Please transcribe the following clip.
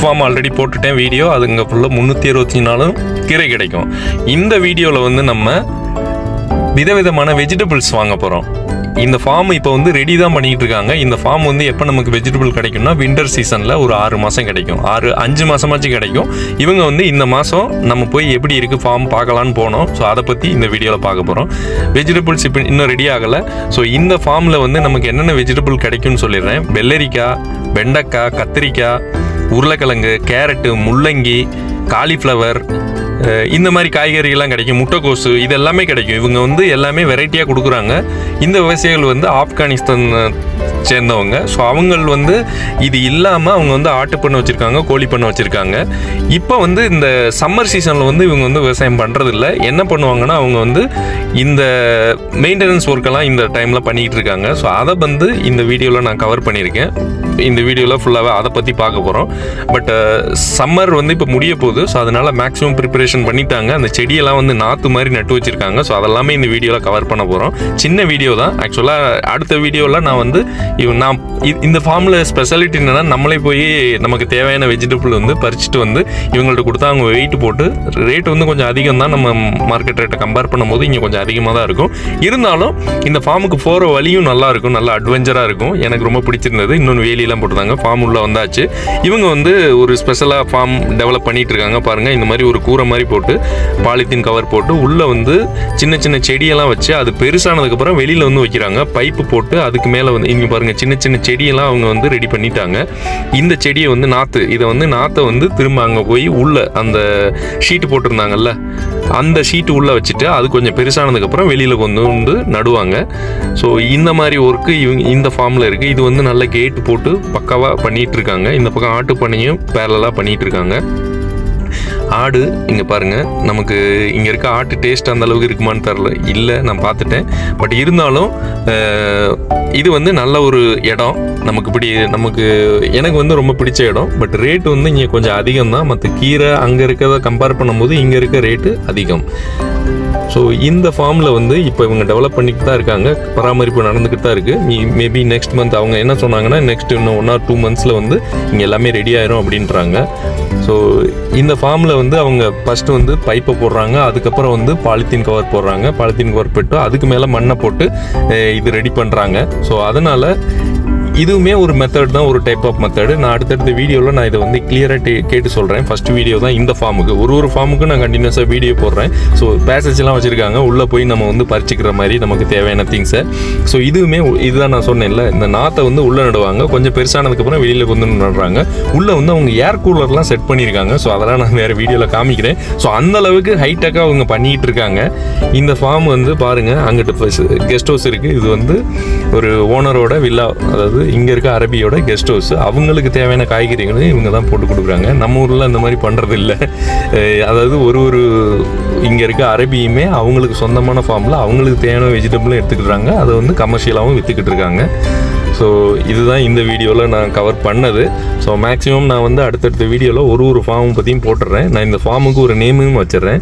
Form already போட்டுட்டேன் video. அதுங்க ஃபுல்லாக 364 நாளும் கீரை கிடைக்கும். இந்த வீடியோவில் வந்து நம்ம விதவிதமான வெஜிடபிள்ஸ் வாங்க போகிறோம். இந்த ஃபார்ம் இப்போ வந்து ரெடி தான் பண்ணிக்கிட்டு இருக்காங்க. இந்த ஃபார்ம் வந்து எப்போ நமக்கு வெஜிடபிள் கிடைக்கும்னா வின்டர் சீசனில் ஒரு 6 மாதம் கிடைக்கும், 5 மாதமாச்சும் கிடைக்கும். இவங்க வந்து இந்த மாதம் நம்ம போய் எப்படி இருக்குது ஃபார்ம் பார்க்கலான்னு போனோம். ஸோ அதை பற்றி இந்த வீடியோவில் பார்க்க போகிறோம். வெஜிடபிள்ஸ் இப்போ இன்னும் ரெடி ஆகலை. ஸோ இந்த ஃபார்மில் வந்து நமக்கு என்னென்ன வெஜிடபிள் கிடைக்கும்னு சொல்லிடுறேன். வெள்ளரிக்காய், வெண்டைக்காய், கத்திரிக்காய், உருளைக்கிழங்கு, கேரட்டு, முள்ளங்கி, காலிஃப்ளவர், இந்த மாதிரி காய்கறிகள்லாம் கிடைக்கும். முட்டைக்கோசு, இது எல்லாமே கிடைக்கும். இவங்க வந்து எல்லாமே வெரைட்டியாக கொடுக்குறாங்க. இந்த விவசாயிகள் வந்து ஆப்கானிஸ்தான் சேர்ந்தவங்க. ஸோ அவங்க வந்து இது இல்லாமல் அவங்க வந்து ஆட்டு பண்ணை வச்சுருக்காங்க, கோழி பண்ணை வச்சுருக்காங்க. இப்போ வந்து இந்த சம்மர் சீசனில் வந்து இவங்க வந்து விவசாயம் பண்ணுறதில்ல. என்ன பண்ணுவாங்கன்னா அவங்க வந்து இந்த மெயின்டெனன்ஸ் ஒர்க்கெல்லாம் இந்த டைமில் பண்ணிக்கிட்டு இருக்காங்க. ஸோ அதை வந்து இந்த வீடியோவில் நான் கவர் பண்ணியிருக்கேன். இந்த வீடியோவில் ஃபுல்லாகவே அதை பற்றி பார்க்க போகிறோம். பட் சம்மர் வந்து இப்போ முடிய போகுது. ஸோ அதனால் மேக்ஸிமம் ப்ரிப்பரேஷன் பண்ணிட்டாங்க. அந்த செடியெல்லாம் வந்து நாற்று மாதிரி நட்டு வச்சுருக்காங்க. ஸோ அதெல்லாமே இந்த வீடியோவில் கவர் பண்ண போகிறோம். சின்ன வீடியோ தான் ஆக்சுவலாக. அடுத்த வீடியோவில் நான் வந்து நான் இந்த ஃபார்மில் ஸ்பெஷாலிட்டி என்னென்னா நம்மளே போய் நமக்கு தேவையான வெஜிடபிள் வந்து பறிச்சுட்டு வந்து இவங்கள்ட்ட கொடுத்தா அவங்க வெயிட் போட்டு ரேட் வந்து கொஞ்சம் அதிகம் தான். நம்ம மார்க்கெட் ரேட்டை கம்பேர் பண்ணும்போது இங்கே கொஞ்சம் அதிகமாக தான் இருக்கும். இருந்தாலும் இந்த ஃபார்முக்கு போகிற வழியும் நல்லா இருக்கும், நல்லா அட்வென்ச்சராக இருக்கும். எனக்கு ரொம்ப பிடிச்சிருந்தது. இன்னொன்று வேலியெல்லாம் போட்டுருந்தாங்க. ஃபார்ம் உள்ள வந்தாச்சு. இவங்க வந்து ஒரு ஸ்பெஷலாக ஃபார்ம் டெவலப் பண்ணிட்டு இருக்காங்க. பாருங்கள், இந்த மாதிரி ஒரு கூரை மாதிரி போட்டு பாலித்தீன் கவர் போட்டு உள்ளே வந்து சின்ன சின்ன செடியெல்லாம் வச்சு அது பெருசானதுக்கப்புறம் வெளியில் வந்து வைக்கிறாங்க. பைப்பு போட்டு அதுக்கு மேலே வந்து இங்கே பாருங்கள் சின்ன சின்ன செடியெல்லாம் அவங்க வந்து ரெடி பண்ணிட்டாங்க. இந்த செடியை வந்து நாற்றை வந்து திரும்ப அங்கே போய் உள்ள அந்த ஷீட்டு போட்டிருந்தாங்கல்ல அந்த ஷீட்டு உள்ளே வச்சுட்டு அது கொஞ்சம் பெருசானதுக்கப்புறம் வெளியில் கொண்டு வந்து நடுவாங்க. ஸோ இந்த மாதிரி ஒர்க்கு இந்த ஃபார்மில் இருக்குது. இது வந்து நல்ல கேட்டு போட்டு பக்காவாக பண்ணிகிட்டு இருக்காங்க. இந்த பக்கம் ஆட்டு பண்ணையும் பேரலாக பண்ணிகிட்டு இருக்காங்க. ஆடு இங்கே பாருங்கள், நமக்கு இங்கே இருக்க ஆட்டு டேஸ்ட் அந்த அளவுக்கு இருக்குமான்னு தெரில. இல்லை, நான் பார்த்துட்டேன். பட் இருந்தாலும் இது வந்து நல்ல ஒரு இடம். எனக்கு வந்து ரொம்ப பிடிச்ச இடம். பட் ரேட்டு வந்து இங்கே கொஞ்சம் அதிகம் தான். மற்ற கீரை அங்கே இருக்கிறத கம்பேர் பண்ணும்போது இங்கே இருக்க ரேட்டு அதிகம். ஸோ இந்த ஃபார்மில் வந்து இப்போ இவங்க டெவலப் பண்ணிட்டு தான் இருக்காங்க. பராமரிப்பு நடந்துக்கிட்டு தான் இருக்குது. மேபி நெக்ஸ்ட் மந்த் அவங்க என்ன சொன்னாங்கன்னா நெக்ஸ்ட் இன்னும் 1 or 2 months வந்து இங்கே எல்லாமே ரெடி ஆயிரும் அப்படின்றாங்க. ஸோ இந்த ஃபார்மில் வந்து அவங்க ஃபஸ்ட்டு வந்து பைப்பை போடுறாங்க. அதுக்கப்புறம் வந்து பாலித்தீன் கவர் போடுறாங்க. பாலித்தீன் கவர் போட்டு அதுக்கு மேலே மண்ணை போட்டு இது ரெடி பண்ணுறாங்க. ஸோ அதனால் இதுவுமே ஒரு மெத்தட் தான், ஒரு டைப் ஆஃப் மெத்தடு. நான் அடுத்தடுத்த வீடியோவில் நான் இதை வந்து கிளியராக கேட்டு சொல்கிறேன். ஃபஸ்ட்டு வீடியோ தான் இந்த ஃபார்முக்கு. ஒரு ஃபார்முக்கு நான் கண்டினியூஸாக வீடியோ போடுறேன். ஸோ பேசேஜ்லாம் வச்சுருக்காங்க. உள்ளே போய் நம்ம வந்து பறிச்சிக்கிற மாதிரி நமக்கு தேவையான திங்ஸை. ஸோ இதுதான் நான் சொன்னேன்ல, இந்த நாற்றை வந்து உள்ளே நடுவாங்க. கொஞ்சம் பெருசானதுக்கப்புறம் வெளியில் கொண்டு நடுறாங்க. உள்ளே வந்து அவங்க ஏர் கூலர்லாம் செட் பண்ணியிருக்காங்க. ஸோ அதெல்லாம் நான் வேறு வீடியோவில் காமிக்கிறேன். ஸோ அந்தளவுக்கு ஹைடெக்காக அவங்க பண்ணிக்கிட்டு இருக்காங்க. இந்த ஃபார்ம் வந்து பாருங்கள், அங்கிட்டு கெஸ்ட் ஹவுஸ் இருக்குது. இது வந்து ஒரு ஓனரோட வில்லா, அதாவது இங்கே இருக்க அரபியோட கெஸ்ட் ஹவுஸ். அவங்களுக்கு தேவையான காய்கறிகளும் இவங்க தான் போட்டு கொடுக்குறாங்க. நம்ம ஊரில் இந்த மாதிரி பண்ணுறது இல்லை. அதாவது ஒரு இங்கே இருக்க அரபியுமே அவங்களுக்கு சொந்தமான ஃபார்மில் அவங்களுக்கு தேவையான வெஜிடபிளும் எடுத்துக்கிட்டுறாங்க. அதை வந்து கமர்ஷியலாகவும் விற்றுக்கிட்டு இருக்காங்க. ஸோ இதுதான் இந்த வீடியோவில் நான் கவர் பண்ணது. ஸோ மேக்ஸிமம் நான் வந்து அடுத்தடுத்த வீடியோவில் ஒரு ஃபார்ம் பற்றியும் போட்டுடுறேன். நான் இந்த ஃபார்முக்கு ஒரு நேமும் வச்சிடுறேன்.